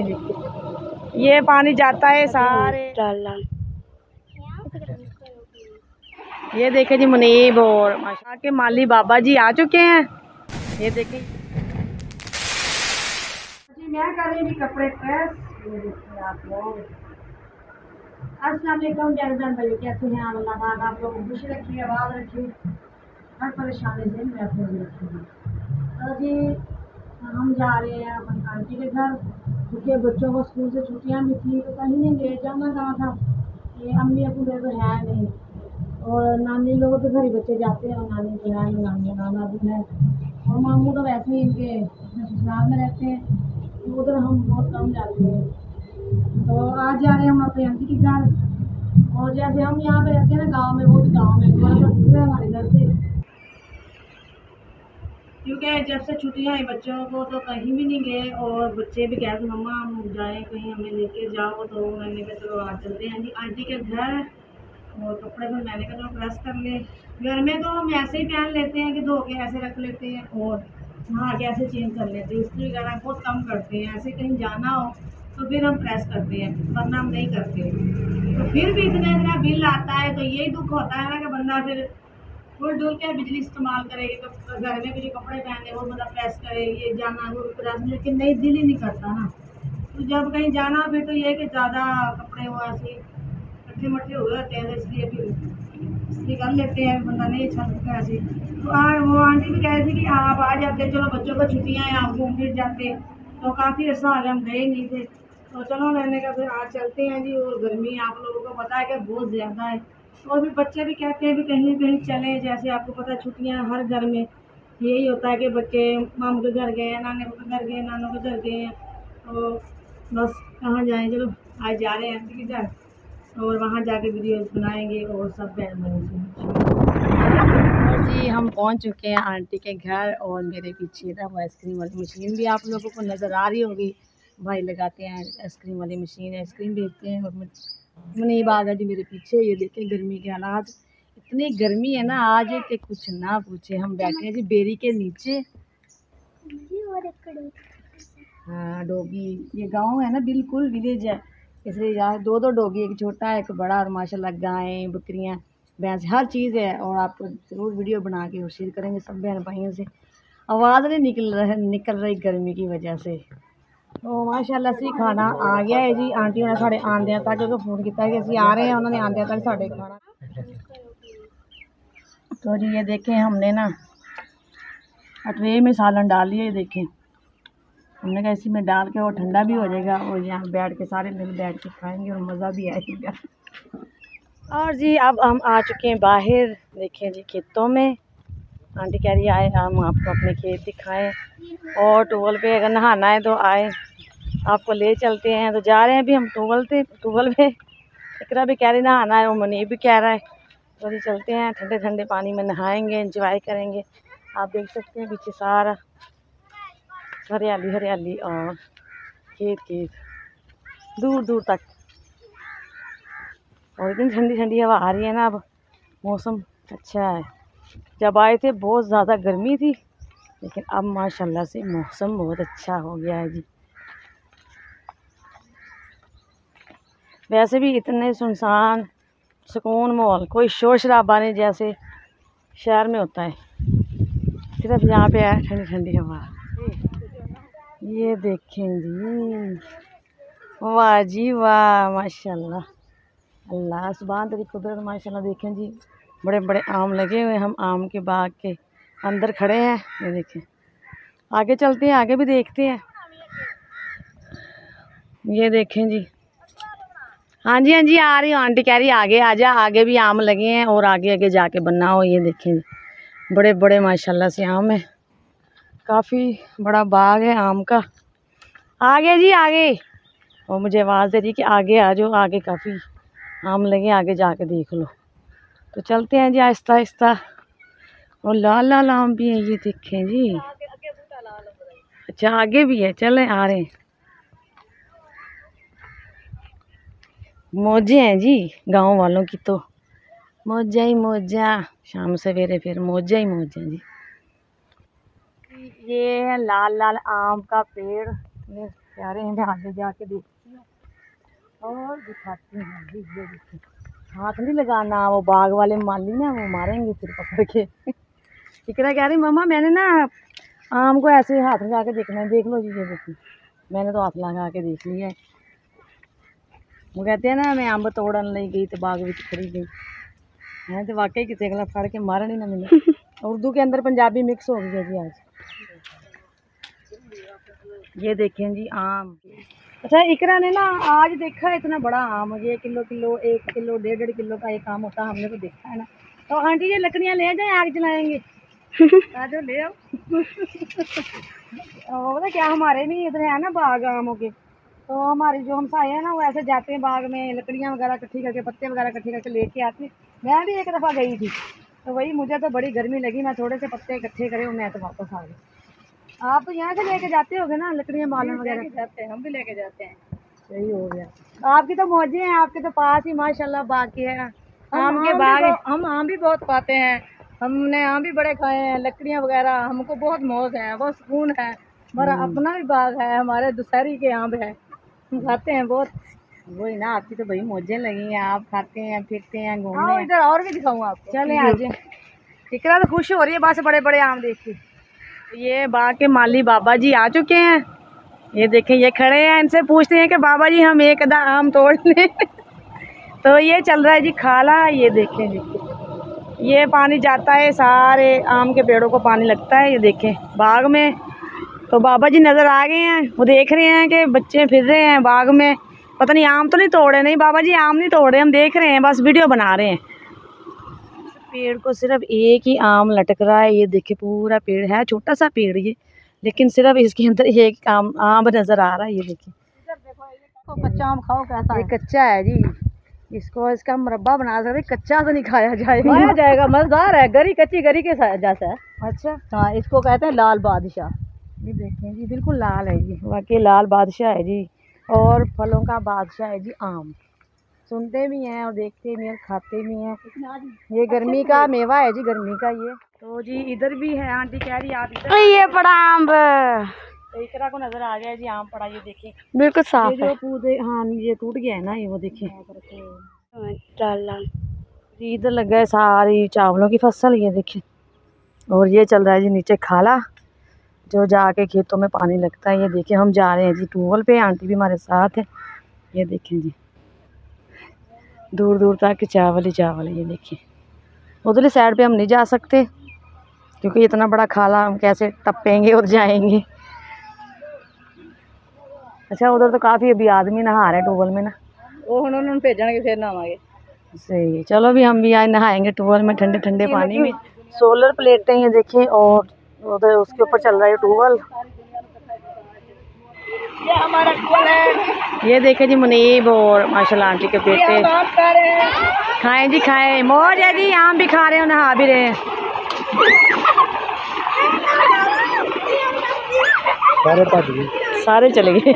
देखें जी, ये पानी जाता है सारे। ये देखें जी मुनीब और माशा के माली बाबा जी आ चुके हैं। ये देखें जी, मैं कर रही थी कपड़े प्रेस। ये देखिए आप लोग। अस्सलाम वालेकुम भाई, कैसे हैं आप? अल्लाह पाक आप लोगों को खुश रखिए, आबाद रखिए, हर परेशानी से महफूज रखिए। तो जी हम जा रहे हैं अपन आंटी के घर, क्योंकि बच्चों को स्कूल से छुट्टियां भी थी तो कहीं नहीं ले जाना कहा था। ये अम्मी अपू मेरे तो है नहीं, और नानी लोगों के घर ही बच्चे जाते हैं, और नानी जो है नानी नाना भी है, और मामू तो वैसे ही इनके अपने ससुराल में रहते हैं, तो उधर हम बहुत कम जाते हैं। तो आज जा रहे हैं हम अपनी आंटी के घर, और जैसे हम यहाँ पे रहते हैं ना गांव में, वो भी गांव में थोड़ा सा दूर है हमारे घर से, क्योंकि जब से छुट्टियां हैं बच्चों को तो कहीं भी नहीं गए, और बच्चे भी कहते मम्मा हम जाएं कहीं, हमें लेके जाओ। तो मैंने कहा चलो आज चलते हैं जी आंटी के घर। और कपड़े फिर मैंने कहा चलो प्रेस कर ले। घर में तो हम ऐसे ही पहन लेते हैं कि धो के ऐसे रख लेते हैं, और नहा के ऐसे चेंज कर लेते हैं, इस्त्री वगैरह बहुत कम करते हैं। ऐसे कहीं जाना हो तो फिर हम प्रेस करते हैं, वरना हम नहीं करते। तो फिर भी इतना इतना बिल आता है, तो यही दुख होता है ना कि बंदा फिर फुल डुल के बिजली इस्तेमाल करेगी, तो घर में भी जो कपड़े पहने वो मतलब प्रेस करे, ये जाना वो प्रेस, लेकिन नहीं, दिल ही नहीं करता ना। तो जब कहीं जाना फिर तो ये कि ज़्यादा कपड़े वो ऐसे इकट्ठे मट्ठे हो जाते हैं, तो इसलिए फिर इसलिए कर लेते हैं, बंदा नहीं अच्छा लगता ऐसे। तो वो आंटी भी कह रही थी कि आप आ जाते, चलो बच्चों को छुट्टियाँ हैं, आप घूम फिर जाते। तो काफ़ी अर्सा आ गया हम गए नहीं थे, तो चलो मैंने कहा फिर आज चलते हैं जी। और गर्मी आप लोगों को पता है कि बहुत ज़्यादा है, और भी बच्चे भी कहते हैं भी कहीं कहीं चलें। जैसे आपको पता है छुट्टियां हर घर में यही होता है कि बच्चे मामू के घर गए, नाने के घर गए, नानों के घर गए हैं, तो बस कहाँ जाएं। चलो आज जा रहे हैं आंटी के घर, और वहाँ जाके वीडियोस बनाएंगे और सब बहन भाई। और जी हम पहुँच चुके हैं आंटी के घर, और मेरे पीछे ना वो आइसक्रीम वाली मशीन भी आप लोगों को नज़र आ रही होगी। भाई लगाते हैं आइसक्रीम वाली मशीन, आइसक्रीम बेचते हैं। और मुनीब आ गया जी मेरे पीछे। ये देखें गर्मी के हालात, इतनी गर्मी है ना आज कि कुछ ना पूछे। हम बैठे हैं जी बेरी के नीचे। हाँ डॉगी, ये गांव है ना, बिल्कुल विलेज है, इसलिए यहाँ दो दो डॉगी, एक छोटा है एक बड़ा, और माशाल्लाह गायें बकरियाँ भैंस हर चीज़ है। और आपको ज़रूर वीडियो बना के और शेयर करेंगे सब बहन भाइयों से। आवाज़ नहीं निकल रही गर्मी की वजह से। तो माशाल्लाह से खाना आ गया है जी। आंटी ने साढ़े आंदिया तक जो फोन किया कि असी आ रहे हैं, उन्होंने आंदिया तक साढ़े खाना। तो जी ये देखें हमने ना ट्रे में सालन डाल लिया, ये देखें हमने कहा इसी में डाल के, और ठंडा भी हो जाएगा, और यहाँ बैठ के सारे मिल बैठ के खाएंगे और मज़ा भी आएगा। और जी अब हम आ चुके हैं बाहर, देखें जी खेतों में। आंटी कह रही आए हम आपको अपने खेत दिखाएं, और टूवल पे अगर नहाना है तो आए, आपको ले चलते हैं। तो जा रहे हैं अभी हम टूवल पे। इकरा भी कह रही नहाना है, वो मुनीब भी कह रहा है, तो अभी चलते हैं ठंडे ठंडे पानी में नहाएंगे, एंजॉय करेंगे। आप देख सकते हैं पीछे सारा हरियाली हरियाली, और खेत दूर दूर तक, और इतनी ठंडी ठंडी हवा आ रही है ना। अब मौसम अच्छा है, जब आए थे बहुत ज़्यादा गर्मी थी, लेकिन अब माशाल्लाह से मौसम बहुत अच्छा हो गया है जी। वैसे भी इतने सुनसान सुकून माहौल, कोई शोर शराबा नहीं जैसे शहर में होता है, सिर्फ यहाँ पे है ठंडी ठंडी हवा। ये देखें जी, वाह जी वाह, माशाल्लाह, अल्लाह सुभान तेरी कुदरत, माशाल्लाह। देखें जी बड़े बड़े आम लगे हुए, हम आम के बाग के अंदर खड़े हैं। ये देखें, आगे चलते हैं, आगे भी देखते हैं। ये देखें जी, हाँ जी आ रही हूँ, आंटी कह रही आगे आ जा, आगे भी आम लगे हैं, और आगे आगे जाके बनाओ। ये देखें जी बड़े बड़े माशाल्लाह से आम है, काफ़ी बड़ा बाग है आम का। आगे जी आगे, और मुझे आवाज़ दे रही कि आगे आ जाओ, आगे काफ़ी आम लगे, आगे जाके देख लो। तो चलते हैं जी आहिस्ता आहिस्ता। और लाल लाल आम भी हैं, ये देखें जी। अच्छा आगे भी है, चलें आ रहे हैं। मौजें हैं जी गांव वालों की, तो मौजा ही मौजा, शाम सवेरे फिर मौजा ही मौजा जी। ये है लाल लाल आम का पेड़, प्यारे हैं। मैं आगे जाके देखती हूँ और दिखाती हूँ जी। ये देखिए, हाथ नहीं लगाना, वो बाग वाले माली ना वो मारेंगे फिर पकड़ के। इकरा कह रही मम्मा मैंने ना आम को ऐसे हाथ लगा के देखना है। देख लो जी, ये देखिए मैंने तो हाथ लगा के देख लिया है। वो कहते हैं ना मैं अम्ब तोड़न ले गई तो बाग में खड़ी गई है, तो वाकई किसी गला फड़ के मारन ही ना मिले। उर्दू के अंदर पंजाबी मिक्स हो गया जी आज। ये देखें जी आम। अच्छा इकरा ने ना आज देखा है इतना बड़ा आम, ये किलो 1.5 किलो का एक आम होता है, हमने तो देखा है ना। तो आंटी ये लकड़ियाँ ले जाए, आग जलाएंगे। आज ले आओ। पता क्या, हमारे भी इधर है ना बाग आमों के, तो हमारे जो हमसाए हैं ना वो ऐसे जाते हैं बाग में, लकड़ियाँ वगैरह इकट्ठी करके, पत्ते वगैरह इकट्ठी करके लेके आते हैं। मैं भी एक दफ़ा गई थी तो वही मुझे तो बड़ी गर्मी लगी, मैं थोड़े से पत्ते इकट्ठे करे और मैं तो वापस आ गई। आप तो यहाँ से लेके जाते होगे ना लकड़ियाँ बालन वगैरह? जाते हैं, हम भी लेके जाते हैं। सही हो गया, आपकी तो मौजें हैं, आपके तो पास ही माशाल्लाह बाग के है आम के बाग। हम आम भी बहुत खाते हैं, हमने आम भी बड़े खाए हैं, लकड़ियाँ वगैरह हमको बहुत मौज है, बहुत सुकून है। हमारा अपना भी बाग है, हमारे दुशहरी के आम है, हम खाते हैं बहुत। वही ना, आपकी तो भाई मौजें लगी हैं, आप खाते हैं फिरते हैं घूमते हैं। इधर और भी दिखाऊँ आपको, चले आज। इकरा तो खुश हो रही है बस बड़े बड़े आम देख के। ये बाग के माली बाबा जी आ चुके हैं, ये देखें ये खड़े हैं, इनसे पूछते हैं कि बाबा जी हम एक आधा आम तोड़ लें। तो ये चल रहा है जी खाला। ये देखें जी, ये पानी जाता है, सारे आम के पेड़ों को पानी लगता है। ये देखें बाग में तो बाबा जी नज़र आ गए हैं, वो देख रहे हैं कि बच्चे फिर रहे हैं बाग में, पता नहीं आम तो नहीं तोड़े। नहीं बाबा जी आम नहीं तोड़ रहे, हम देख रहे हैं, बस वीडियो बना रहे हैं। पेड़ को सिर्फ एक ही आम लटक रहा है, ये देखिए पूरा पेड़ है, छोटा सा पेड़ ये, लेकिन सिर्फ इसके अंदर एक आम नज़र आ रहा है। ये देखिए तो कच्चा आम खाओ कैसा, ये कच्चा है जी, इसको इसका मुरब्बा बना सकते, कच्चा तो नहीं खाया जाएगा। मज़ेदार है, गरी कच्ची गरी के जैसा है। अच्छा हाँ, इसको कहते हैं लाल बादशाह। ये देखें जी बिल्कुल लाल है जी, वाकई लाल बादशाह है जी, और फलों का बादशाह है जी आम। सुनते भी हैं और देखते भी हैं, खाते भी हैं। ये गर्मी का मेवा है जी, गर्मी का ये। तो जी इधर भी है, आंटी कह रही आप इधर ये पड़ा आम, तो इकरा को नजर आ गया जी आम पड़ा। ये देखिए बिल्कुल साफ है, जो पौधे हाँ ये टूट गया है ना, ये वो देखिए जी। इधर लगा है सारी चावलों की फसल, ये देखिए। और ये चल रहा है जी नीचे खाला, जो जाके खेतों में पानी लगता है। ये देखिए हम जा रहे हैं जी ट्यूबवेल पे, आंटी भी हमारे साथ है। ये देखें जी दूर दूर तक चावल ही चावल है। ये देखिए उधरली साइड पे हम नहीं जा सकते क्योंकि इतना बड़ा खाला, हम कैसे टप्पेंगे और जाएंगे। अच्छा उधर तो काफ़ी अभी आदमी नहा रहे हैं ट्यूबवेल में ना, वो उन्होंने भेजेंगे फिर नहाएंगे। सही, चलो भी हम भी आज नहाएंगे ट्यूबवेल में, ठंडे ठंडे पानी में। सोलर प्लेटें ये देखें, और उधर उसके ऊपर चल रहा है ट्यूबवेल। ये हमारा ट्यूबवेल है। ये देखें जी मुनीब और माशाल्लाह आंटी के बेटे खाएं जी, खाएं, मौज है जी, आम भी खा रहे हैं, नहा भी रहे हैं। सारे चले गए।